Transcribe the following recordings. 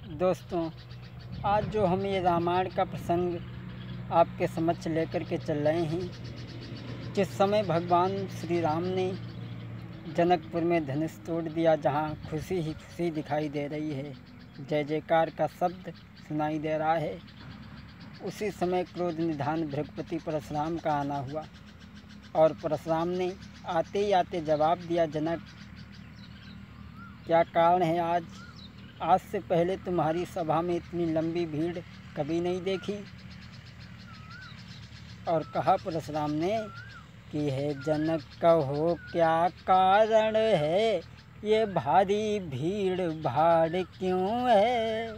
दोस्तों, आज जो हम ये रामायण का प्रसंग आपके समक्ष लेकर के चल रहे हैं, जिस समय भगवान श्री राम ने जनकपुर में धनुष तोड़ दिया, जहाँ खुशी ही खुशी दिखाई दे रही है, जय जयकार का शब्द सुनाई दे रहा है, उसी समय क्रोध निधान भृगुपति परशुराम का आना हुआ। और परशुराम ने आते ही आते जवाब दिया, जनक क्या कारण है आज से पहले तुम्हारी सभा में इतनी लंबी भीड़ कभी नहीं देखी। और कहा परशुराम ने कि हे जनक, कहो क्या कारण है, ये भारी भीड़ भाड़ क्यों है।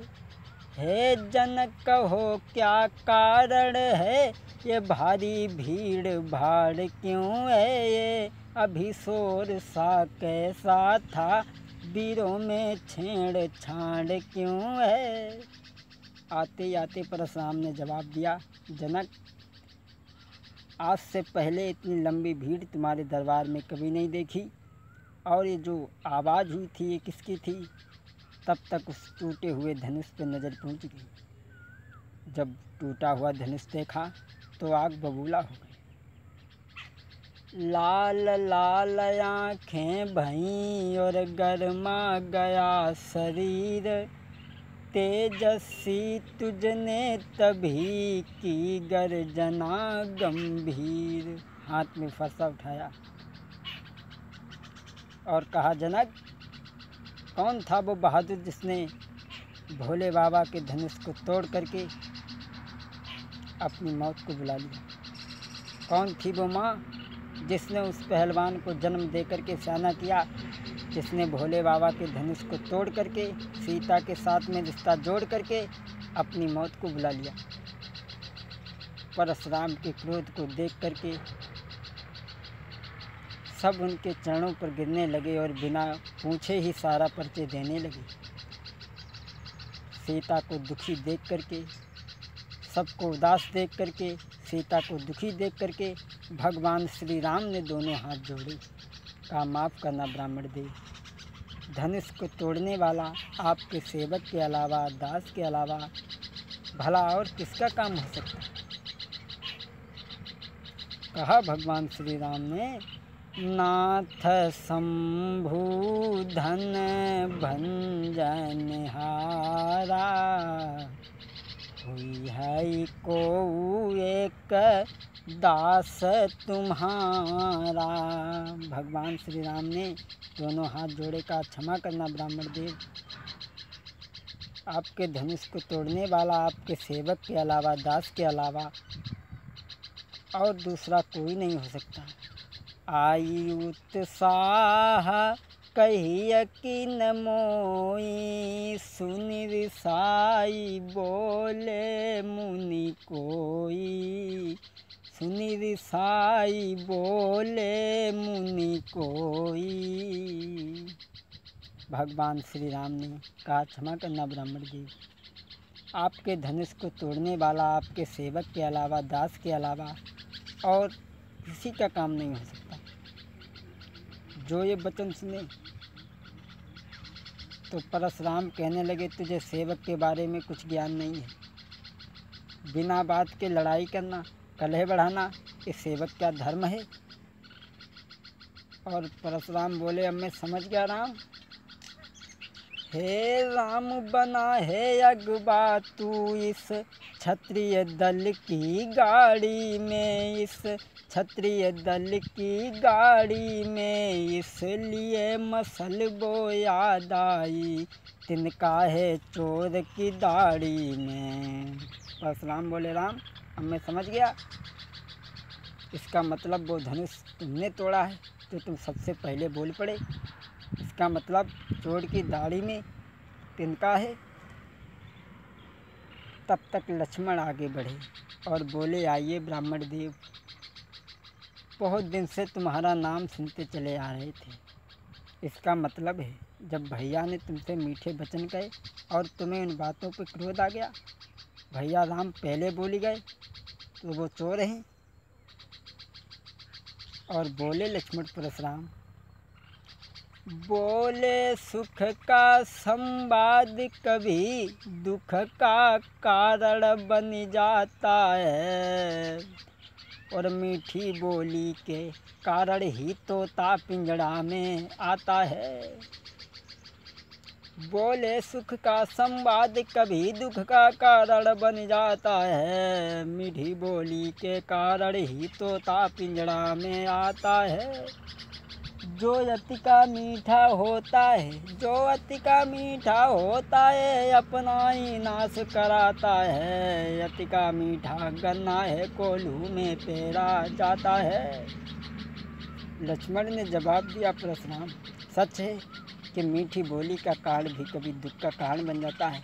हे जनक, कहो क्या कारण है, ये भारी भीड़ भाड़ क्यों है। ये अभी शोर सा कैसा था, वीरों में छेड़छाड़ क्यों है। आते ही आते परशुराम ने जवाब दिया, जनक आज से पहले इतनी लंबी भीड़ तुम्हारे दरबार में कभी नहीं देखी। और ये जो आवाज़ हुई थी ये किसकी थी। तब तक उस टूटे हुए धनुष पर नज़र पहुंच गई। जब टूटा हुआ धनुष देखा तो आग बबूला हो गई। लाल लाल आँखें भईं और गरमा गया शरीर, तेजस्वी तुझने तभी की गर्जना गंभीर। हाथ में फरसा उठाया और कहा, जनक कौन था वो बहादुर जिसने भोले बाबा के धनुष को तोड़ करके अपनी मौत को बुला लिया। कौन थी वो माँ जिसने उस पहलवान को जन्म दे करके सयाना किया, जिसने भोले बाबा के धनुष को तोड़ करके सीता के साथ में रिश्ता जोड़ करके अपनी मौत को बुला लिया। परशुराम के क्रोध को देख करके सब उनके चरणों पर गिरने लगे और बिना पूछे ही सारा परिचय देने लगे। सीता को दुखी देख करके, सबको उदास देख करके, सीता को दुखी देख करके भगवान श्री राम ने दोनों हाथ जोड़े, कहा माफ़ करना ब्राह्मण देव, धनुष को तोड़ने वाला आपके सेवक के अलावा, दास के अलावा भला और किसका काम हो सकता है। कहा भगवान श्री राम ने, नाथ शंभु धन भंजन हारा, हुई है को एक दास तुम्हारा। भगवान श्री राम ने दोनों हाथ जोड़े, का क्षमा करना ब्राह्मण देव, आपके धनुष को तोड़ने वाला आपके सेवक के अलावा, दास के अलावा और दूसरा कोई नहीं हो सकता। आई उत्साह कहिय कि न मोई, सुनि रिसाई बोले मुनि कोई, सुनि रिसाई बोले मुनि कोई। भगवान श्री राम ने कहा, क्षमा करना ब्राह्मण जी, आपके धनुष को तोड़ने वाला आपके सेवक के अलावा, दास के अलावा और किसी का काम नहीं हो सकता। जो ये वचन सुने तो परशुराम कहने लगे, तुझे सेवक के बारे में कुछ ज्ञान नहीं है। बिना बात के लड़ाई करना, कलह बढ़ाना, ये सेवक का धर्म है। और परशुराम बोले, अब मैं समझ गया राम। हे राम बना है अगवा तू इस क्षत्रिय दल की गाड़ी में, इस क्षत्रिय दल की गाड़ी में, इसलिए मसल वो याद आई, तिनका है चोर की दाढ़ी में। परशुराम बोले, राम अब मैं समझ गया, इसका मतलब वो धनुष तुमने तोड़ा है तो तुम सबसे पहले बोल पड़े। इसका मतलब चोर की दाढ़ी में तिनका है। तब तक लक्ष्मण आगे बढ़े और बोले, आइए ब्राह्मण देव, बहुत दिन से तुम्हारा नाम सुनते चले आ रहे थे। इसका मतलब है जब भैया ने तुमसे मीठे वचन कहे और तुम्हें उन बातों पर क्रोध आ गया, भैया राम पहले बोली गए तो वो चोर हैं। और बोले लक्ष्मण परशुराम, बोले सुख का संवाद कभी दुख का कारण बन जाता है, और मीठी बोली के कारण ही तोता पिंजड़ा में आता है। बोले सुख का संवाद कभी दुख का कारण बन जाता है, मीठी बोली के कारण ही तोता पिंजड़ा में आता है। जो अति का मीठा होता है, जो अति का मीठा होता है, अपना ही नाश कराता है। अति का मीठा गन्ना है, कोल्हू में पेरा जाता है। लक्ष्मण ने जवाब दिया, परशुराम सच है कि मीठी बोली का कारण भी कभी दुख का कारण बन जाता है,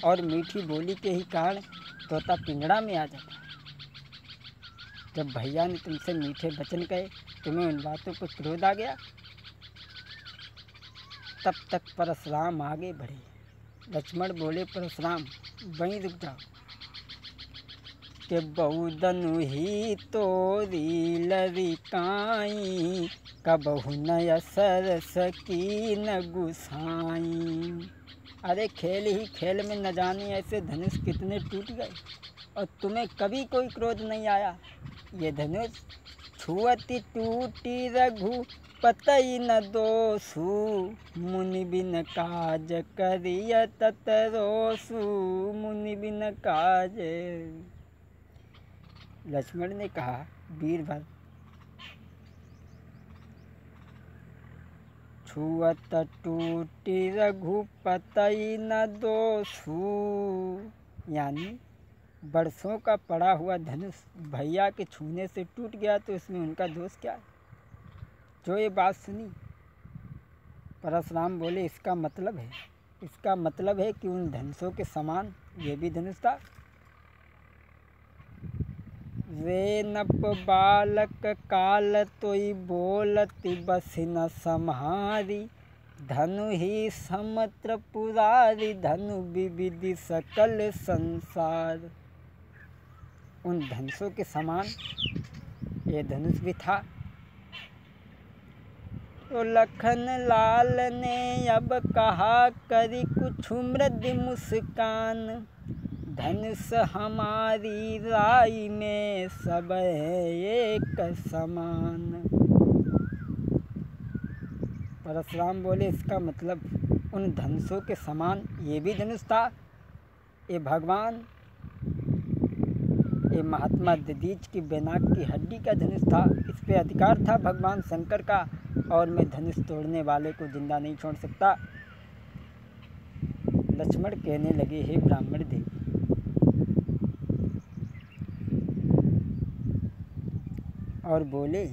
और मीठी बोली के ही कारण तोता पिंजड़ा में आ जाता है। जब भैया ने तुमसे मीठे वचन कहे, तुम्हें उन बातों पर क्रोध आ गया। तब तक परशुराम आगे बढ़े। लक्ष्मण बोले, परशुराम वहीं रुक जाओ कि बहुधनु ही तोरी लरिकाई, कबहु न असर सकी न गुसाई। अरे खेल ही खेल में न जाने ऐसे धनुष कितने टूट गए, और तुम्हें कभी कोई क्रोध नहीं आया। ये धनुष छुअति टूटी रघु पतई न दोषु, मुनि बिन काज करिय तत रोसु, मुनि बिन काज। लक्ष्मण ने कहा, वीरभद्र छुअत टूटी रघुपतई न दोषु, यानी बरसों का पड़ा हुआ धनुष भैया के छूने से टूट गया तो इसमें उनका दोष क्या है। जो ये बात सुनी, परशुराम बोले, इसका मतलब है कि उन धनुषों के समान ये भी धनुष था। वे नप बालक काल तोई बोलती बस न सम्हारी, धनु ही समत्र पुरारी, धनु विविधि सकल संसार। उन धनुषों के समान ये धनुष भी था। तो लखन लाल ने अब कहा, करी कुछ मृदु मुस्कान, धनुष हमारी राई में सब है एक समान। परशुराम बोले, इसका मतलब उन धनुषों के समान ये भी धनुष था। ये भगवान, ये महात्मा दधीच की बेनाक की हड्डी का धनुष था। इस पे अधिकार था भगवान शंकर का, और मैं धनुष तोड़ने वाले को जिंदा नहीं छोड़ सकता। लक्ष्मण कहने लगे, हे ब्राह्मण देवी, और बोले,